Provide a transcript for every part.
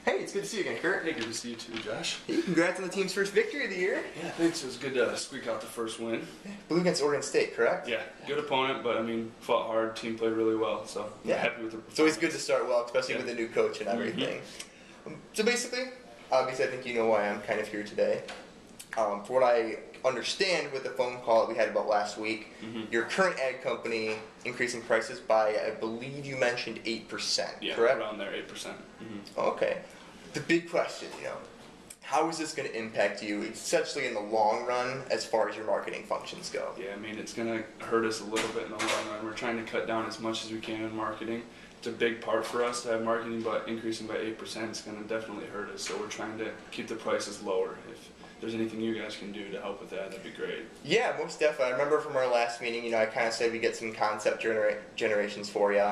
Hey, it's good to see you again, Kurt. Hey, good to see you too, Josh. Hey, congrats on the team's first victory of the year. Yeah, thanks. It was good to squeak out the first win. Blue against Oregon State, correct? Yeah, good opponent, but I mean, fought hard. Team played really well, so I'm happy with the performance. It's always good to start well, especially with a new coach and everything. So basically, obviously, I think you know why I'm kind of here today. For what I understand with the phone call that we had about last week, your current ad company increasing prices by, I believe you mentioned 8%, yeah, correct? Around there, 8%. Okay. The big question, how is this going to impact you, essentially in the long run, as far as your marketing functions go? Yeah, I mean, it's going to hurt us a little bit in the long run. We're trying to cut down as much as we can in marketing. It's a big part for us to have marketing, but increasing by 8% is going to definitely hurt us. So we're trying to keep the prices lower. If there's anything you guys can do to help with that, that'd be great. Yeah, most definitely. I remember from our last meeting, I kind of said we get some concept generations for you.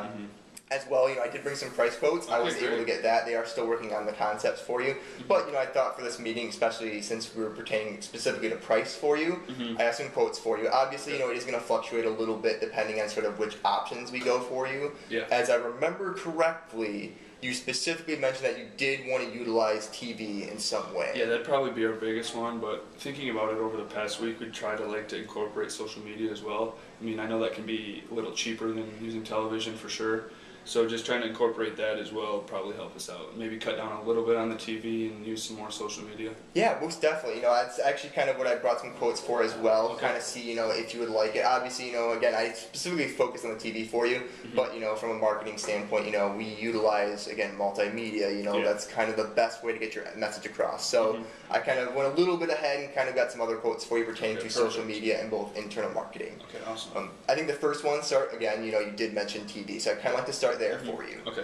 As well, I did bring some price quotes. I was able to get that. They are still working on the concepts for you. But, I thought for this meeting, especially since we were pertaining specifically to price for you, I have some quotes for you. Obviously, it is going to fluctuate a little bit depending on sort of which options we go for you. Yeah. As I remember correctly, you specifically mentioned that you did want to utilize TV in some way. Yeah, that'd probably be our biggest one, but thinking about it over the past week, we'd try to incorporate social media as well. I mean, I know that can be a little cheaper than using television for sure. So just trying to incorporate that as well would probably help us out. Maybe cut down a little bit on the TV and use some more social media. Yeah, most definitely. That's actually kind of what I brought some quotes for as well. Okay. Kind of see, if you would like it. Obviously, again, I specifically focus on the TV for you, but, from a marketing standpoint, we utilize, again, multimedia. That's kind of the best way to get your message across. So I kind of went a little bit ahead and kind of got some other quotes for you pertaining to social media and both internal marketing. Okay, awesome. I think the first one, you did mention TV, so I kind of like to start there for you. Okay.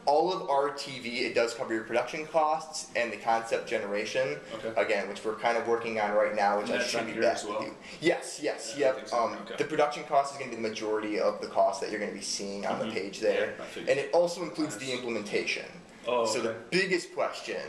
All of our TV, it does cover your production costs and the concept generation, again, which we're kind of working on right now, which I should be back with you. Yes, yep. So. The production cost is going to be the majority of the cost that you're going to be seeing on the page there, and it also includes the implementation. So the biggest question,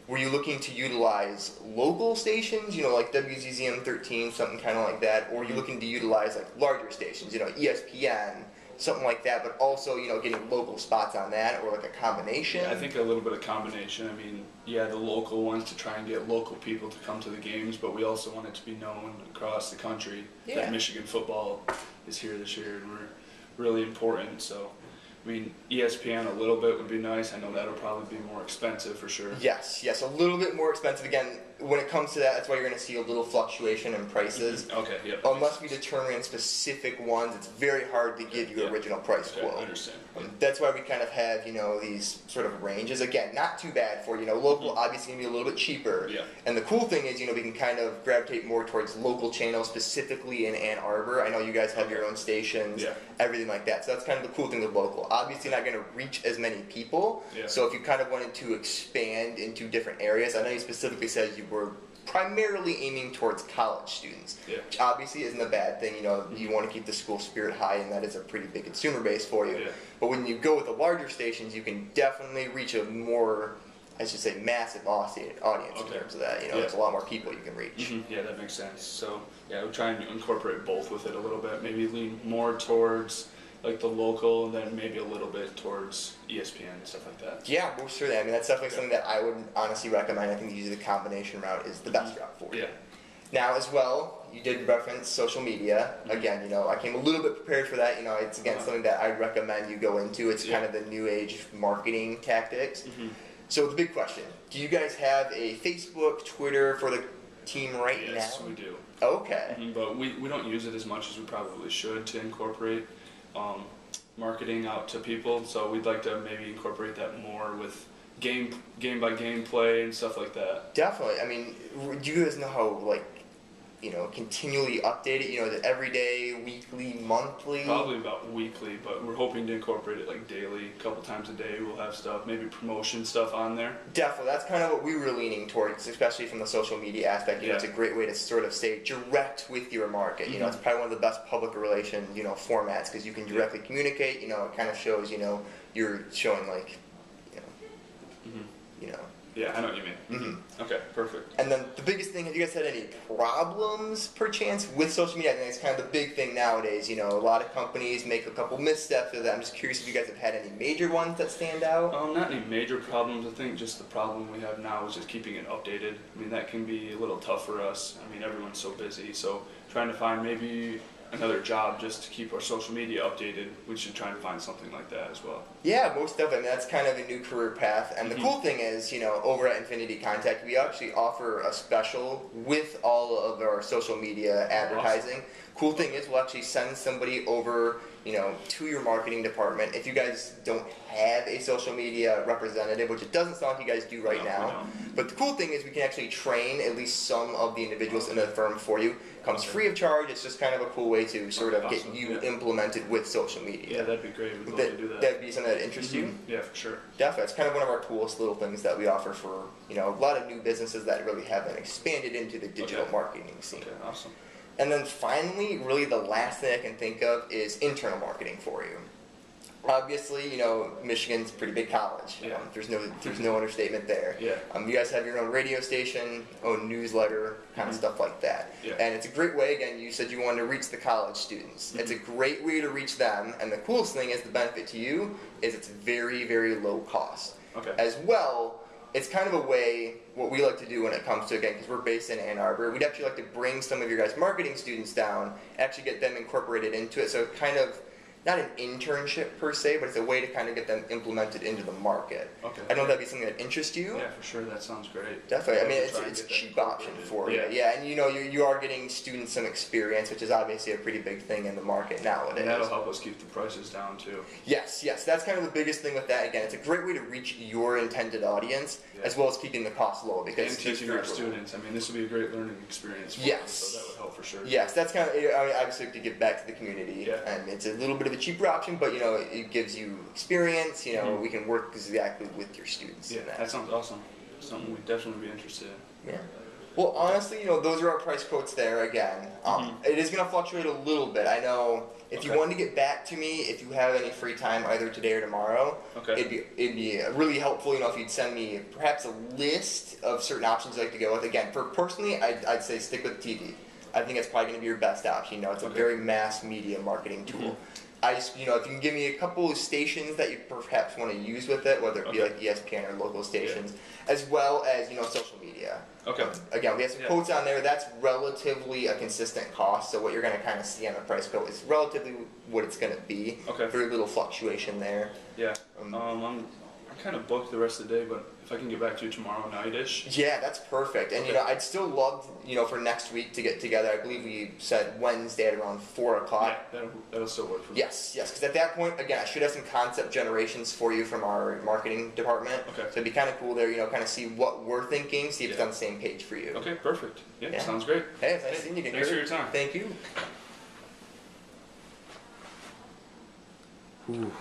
were you looking to utilize local stations, like WZZM 13, something kind of like that, or are you looking to utilize larger stations, ESPN, something like that, but also, getting local spots on that, or a combination? Yeah, I think a little bit of combination. I mean, yeah, the local ones to try and get local people to come to the games, but we also want it to be known across the country that Michigan football is here this year, and we're really important. So, I mean, ESPN a little bit would be nice. I know that'll probably be more expensive for sure. Yes, a little bit more expensive. Again, when it comes to that, that's why you're going to see a little fluctuation in prices. Okay, yep. Unless we determine specific ones, it's very hard to give you original price quote. I understand. That's why we kind of have, these sort of ranges. Again, not too bad for, local, obviously going to be a little bit cheaper. Yeah. And the cool thing is, we can kind of gravitate more towards local channels, specifically in Ann Arbor. I know you guys have your own stations, everything like that. So that's kind of the cool thing with local. Obviously not going to reach as many people. So if you kind of wanted to expand into different areas, I know you specifically said you were primarily aiming towards college students, which obviously isn't a bad thing. You want to keep the school spirit high, and that is a pretty big consumer base for you. But when you go with the larger stations, you can definitely reach a more, I should say, massive audience in terms of that. There's a lot more people you can reach. Yeah, that makes sense. So yeah, we're trying to incorporate both with it a little bit. Maybe lean more towards the local, and then maybe a little bit towards ESPN and stuff like that. Yeah, most certainly. I mean, that's definitely something that I would honestly recommend. I think usually the combination route is the best route for you. Now, as well, you did reference social media. Again, I came a little bit prepared for that. It's again something that I'd recommend you go into. It's kind of the new age marketing tactics. So the big question: do you guys have a Facebook, Twitter for the team right now? Yes, we do. Okay. But we don't use it as much as we probably should to incorporate marketing out to people, so we'd like to maybe incorporate that more with game by game play and stuff like that. Definitely. I mean, do you guys know how continually update it? Is it every day, weekly, monthly? Probably about weekly, but we're hoping to incorporate it daily, a couple times a day. We'll have stuff, maybe promotion stuff on there. Definitely. That's kind of what we were leaning towards, especially from the social media aspect. It's a great way to sort of stay direct with your market. It's probably one of the best public relation, formats, because you can directly communicate. It kind of shows, you're showing Yeah, I know what you mean. Okay, perfect. And then the biggest thing, have you guys had any problems, perchance, with social media? I think it's kind of the big thing nowadays. You know, a lot of companies make a couple missteps with that. I'm just curious if you guys have had any major ones that stand out. Not any major problems. I think just the problem we have now is just keeping it updated. I mean, that can be a little tough for us. I mean, everyone's so busy, so trying to find maybe another job just to keep our social media updated, we should try and find something like that as well. Yeah, most definitely. I mean, that's kind of a new career path. And the cool thing is, you know, over at Infinity Contact, we actually offer a special with all of our social media advertising. Awesome. Cool thing is, we'll actually send somebody over, you know, to your marketing department. If you guys don't have a social media representative, which it doesn't sound like you guys do right now, but the cool thing is we can actually train at least some of the individuals in the firm for you. Comes free of charge. It's just kind of a cool way to sort of get you implemented with social media. Yeah, that'd be great. We'd love to do that. That'd be something that interests you? Yeah, for sure. Definitely. It's kind of one of our coolest little things that we offer for, you know, a lot of new businesses that really haven't expanded into the digital marketing scene. Okay, awesome. And then finally, really the last thing I can think of is internal marketing for you. Obviously, you know, Michigan's a pretty big college. Yeah. There's no understatement there. Yeah. You guys have your own radio station, own newsletter, kind of stuff like that. Yeah. And it's a great way, again, you said you wanted to reach the college students. It's a great way to reach them, and the coolest thing is the benefit to you is it's very, very low cost. Okay. As well, it's kind of a way, what we like to do when it comes to, again, because we're based in Ann Arbor, we'd actually like to bring some of your guys' marketing students down, actually get them incorporated into it, so kind of, not an internship per se, but it's a way to kind of get them implemented into the market. Okay. I know that'd be something that interests you. Yeah, for sure. That sounds great. Definitely. I mean, it's a cheap option for you. Yeah, and you know, you are getting students some experience, which is obviously a pretty big thing in the market nowadays. And that'll help us keep the prices down too. Yes, that's kind of the biggest thing with that. Again, it's a great way to reach your intended audience, as well as keeping the cost low. Because and teaching our students. I mean, this would be a great learning experience for them, so that would help for sure. Yes, that's kind of, I mean, obviously to give back to the community, and it's a little bit of a cheaper option, but you know, it gives you experience. You know, we can work exactly with your students. Yeah, that sounds awesome. Something we'd definitely be interested in. Yeah. Well, honestly, you know, those are our price quotes there again. It is going to fluctuate a little bit. I know if you wanted to get back to me, if you have any free time either today or tomorrow, it'd be really helpful, you know, if you'd send me perhaps a list of certain options you'd like to go with. Again, personally, I'd say stick with TV. I think it's probably going to be your best option. You know, it's a very mass media marketing tool. I just, you know, if you can give me a couple of stations that you perhaps want to use with it, whether it be like ESPN or local stations, as well as, you know, social media. Again, we have some quotes on there. That's relatively a consistent cost, so what you're going to kind of see on the price quote is relatively what it's going to be. Very little fluctuation there. Yeah. I'm kind of booked the rest of the day, but if I can get back to you tomorrow night-ish. Yeah, that's perfect. And you know, I'd still love, you know, for next week to get together. I believe we said Wednesday at around 4 o'clock. Yeah, that'll still work for me. Yes, because at that point, again, I should have some concept generations for you from our marketing department. So it'd be kind of cool there, you know, kind of see what we're thinking, see if it's on the same page for you. Okay, perfect. Yeah, sounds great. Hey, it's nice seeing you again. Thanks for your time. Thank you. Ooh.